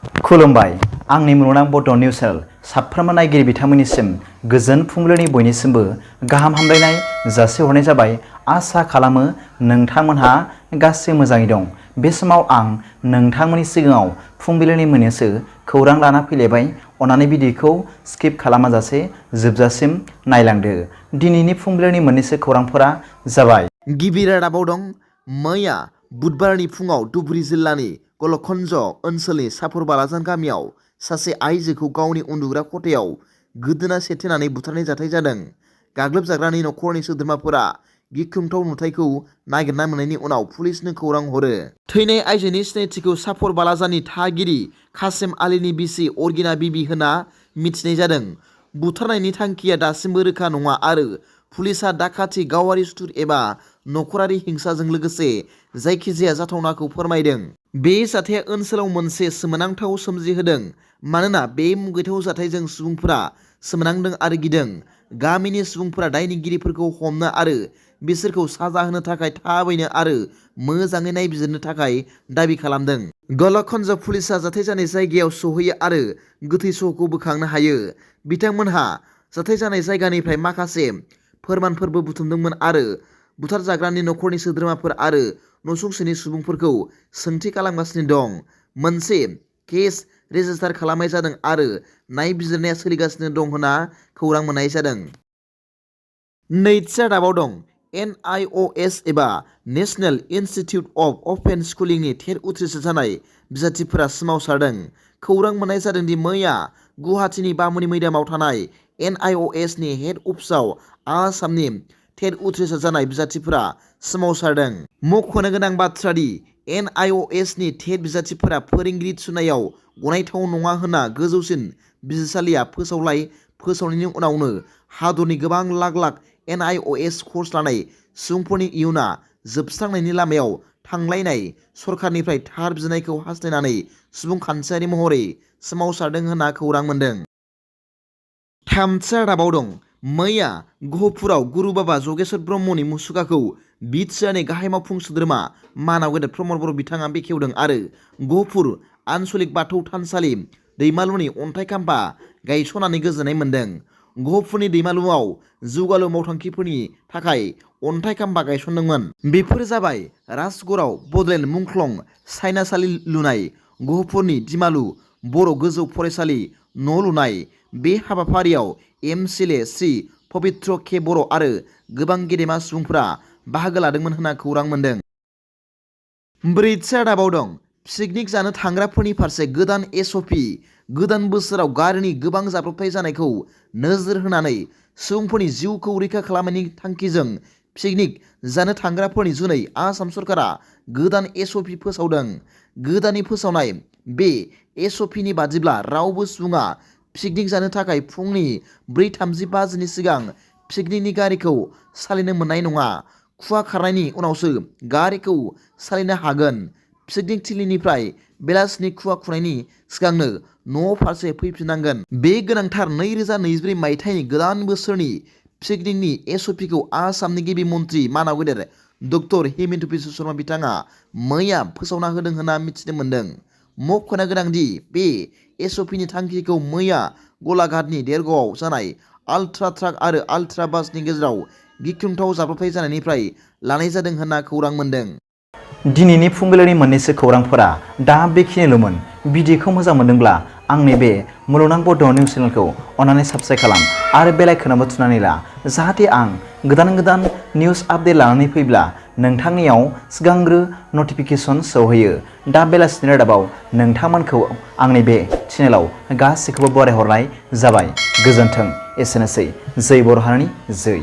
खुलुमबाय आंनि मुलुगनां बड' निउस चेनेल साफ्रोमबो नायगिरि बिथांमोननिसिम गोजोन फुंबिलिनि बयनिसिमबो गाहाम हामलायनाय जासिहरनाय जाबाय। आसा खालामो नोंथांमोनहा गासै मोजाङै दं। बे समाव आं नोंथांमोननि सिगाङाव फुंबिलिनि मोननैसो खौरां लाना फैलायबाय। अन्नानै भिडिअखौ स्किप खालामाजासे जोबजासिम नायलांदो। दिनैनि फुंबिलिनि मोननैसो खौरांफोरा जाबाय। गिबि रादाबाव दं। मैया बुधबारनि फुङाव धुबुरी जिल्लानि गलखन्ज ओनसोलनि सापर बालाजान गामियाव सासे आइजोखौ गावनि उन्दुग्रा खथायाव गोदोना सेथेनानै बुथारनाय जाथाय जादों। गाग्लोबजाग्रानि नखरनि सोद्रोमाफोरा गिख्रंथाव नुथायखौ नागिरना मोननायनि उनाव पुलिसनो खौरां हरो। थैनाय आइजोनि सिनायथिखौ सापर बालाजाननि थागिरि कासेम आलीनि बिसि अर्गिना बिबि होनना मिथिनाय जादों। बुथारनायनि थांखिया दासिमबो रोखा नङा आरो पुलिसआ दाखाथि, गावारि सुथुर एबा नखरारि हिंसाजों लोगोसे जायखिजाया जाथावनाखौ फोरमायदों। बे जाथाया ओनसोलाव मोनसे सोमोनांथाव सोमजिहोदों मानोना बे मुगैथाव जाथायजों सुबुंफोरा सोमोनांदों आरो गिदों। गामिनि सुबुंफोरा दायनिगिरिफोरखौ हमनो आरो बिसोरखौ साजा होनो थाखाय थाबैनो आरो मोजाङै नायबिजिरनो थाखाय दाबि खालामदों। गलखन्ज पुलिसआ जाथाय जानाय जायगायाव सौहैयो आरो गोथै सहखौ बोखांनो हायो। बिथांमोनहा जाथाय जानाय जायगानिफ्राय माखासे फोरमानफोरबो बुथुमदोंमोन आरो बुथारजाग्रानि नखरनि सोद्रोमाफोर आरो नसुंसेनि सुबुंफोरखौ सोंथि खालामगासिनो दं। मोनसे केस रेजिस्टार खालामनाय जादों आरो नायबिजिरनाया सोलिगासिनो दं होनना खौरां मोननाय जादों। नैथि रादाबाव दं। NIOS एबा नेशनेल इनस्टिट्युट अफ अपेन स्कुलिंनि टेट उथ्रिसार जानाय बिजाथिफोरा सोमावसारदों। खौरां मोननाय जादों दि मैया गुवाहाटीनि बामुनि मैदामाव थानाय NIOS नि हेड अफिसाव आसामनि टेट उथ्रिसार जानाय बिजाथिफोरा सोमावसारदों। मख'नो गोनां बाथ्रा दि NIOS नि टेट बिजाथिफोरा फोरोंगिरि थिसननायाव गनायथाव नङा होनना गोजौसिन बिजिरसालिया फोसावनायनि उनावनो हादरनि गोबां लाख लाख NIOS कर्स लानाय सुबुंफोरनि इयुनआ जोबस्रांनायनि लामायाव थांलायनाय सरखारनिफ्राय थार बिनायखौ हास्थायनानै सुबुंखान्थियारि महरै सोमावसारदों होनना खौरां मोनदों। थामथि रादाबाव दं। मैया गहपुराव गुरु बाबा जगेश्वर ब्रह्मनि मुसुखाखौ बिटिआरनि गाहाय मावफुं सोद्रोमा मानाव गेदेर प्रमद बर' बिथाङा बेखेवदों आरो गहपुर आनसलिक बाथौ थानसालि दैमालुनि अन्थाइ खाम्फा गायसननानै गोजोननाय मोन्दों। गहपुरनि दैमालुआव जौगालु मावथांखिफोरनि थाखाय अन्थाइ खाम्फा गायसनदोंमोन। बेफोर जाबाय राजगड़आव बडलेण्ड मुंख्लं सायनासालि लुनाय, गहपुरनि दिमालु बर' गोजौ फरायसालि न' लुनाय। बे हाबाफारियाव MCLA श्री पबित्र के बर' आरो गोबां गेदेमा सुबुंफोरा बाहागो लादोंमोन होनना खौरां मोन्दों। ब्रैथि रादाबाव दं। पिकनिक जानो थांग्राफोरनि फारसे गोदान SOP। गोदान बोसोराव गारिनि गोबां जाब्रबथाय जानायखौ नोजोर होनानै सुबुंफोरनि जिउखौ रैखा खालामनायनि थांखिजों पिकनिक जानो थांग्राफोरनि जुनै आसाम सरकारा गोदान SOP फोसावदों। गोदानै फोसावनाय बे SOP नि बादिब्ला रावबो सुबुङा पिकनिक जानो थाखाय फुंनि 4:35 बाजिनि सिगां पिकनिकनि गारिखौ सालायनो मोननाय नङा। खुवा खारनायनि उनावसो गारिखौ सालायनो हागोन। पिकनिक थिलिनिफ्राय बेलासिनि खुवा खुनायनि सिगांनो न' फारसे फैफिननांगोन। बे गोनांथार 2024 मायथाइनि गोदान बोसोरनि पिकनिकनि SOP खौ आसामनि गिबि मन्त्रि मानाव गेदेर डक्टर हेमेन्त बिश्व शर्मा बिथाङा मैया फोसावना होदों होनना मिथिनो मोन्दों। मख'नो गोनांदि बे SOP नि थांखिखौ मैया गलाघाटनि देरगावआव जानाय आल्ट्रा ट्राक आरो आल्ट्रा बासनि गेजेराव गिख्रंथाव जाब्रबथाय जानायनिफ्राय लानाय जादों होनना खौरां मोन्दों। दिनैनि फुंबिलिनि मोननैसो खौरांफोरा दा बेखिनिल'मोन। भिडिअखौ मोजां मोनदोंब्ला आंनि बे मुलुगनां बड' निउस चेनेलखौ अन्नानै साबस्क्राइब खालाम आरो बेल आइकनआवबो थुनानै ला, जाहाथे आं गोदान गोदान निउस आपडेट लानानै फैब्ला नोंथांनियाव सिगांग्रो नटिफिकेसन सौहैयो। दा बेलासिनि रादाबाव नोंथांमोनखौ आंनि बे चेनेलाव गासैखौबो बरायहरनाय जाबाय। गोजोन्थों। एसेनोसै। जै बर' हारिनि जै।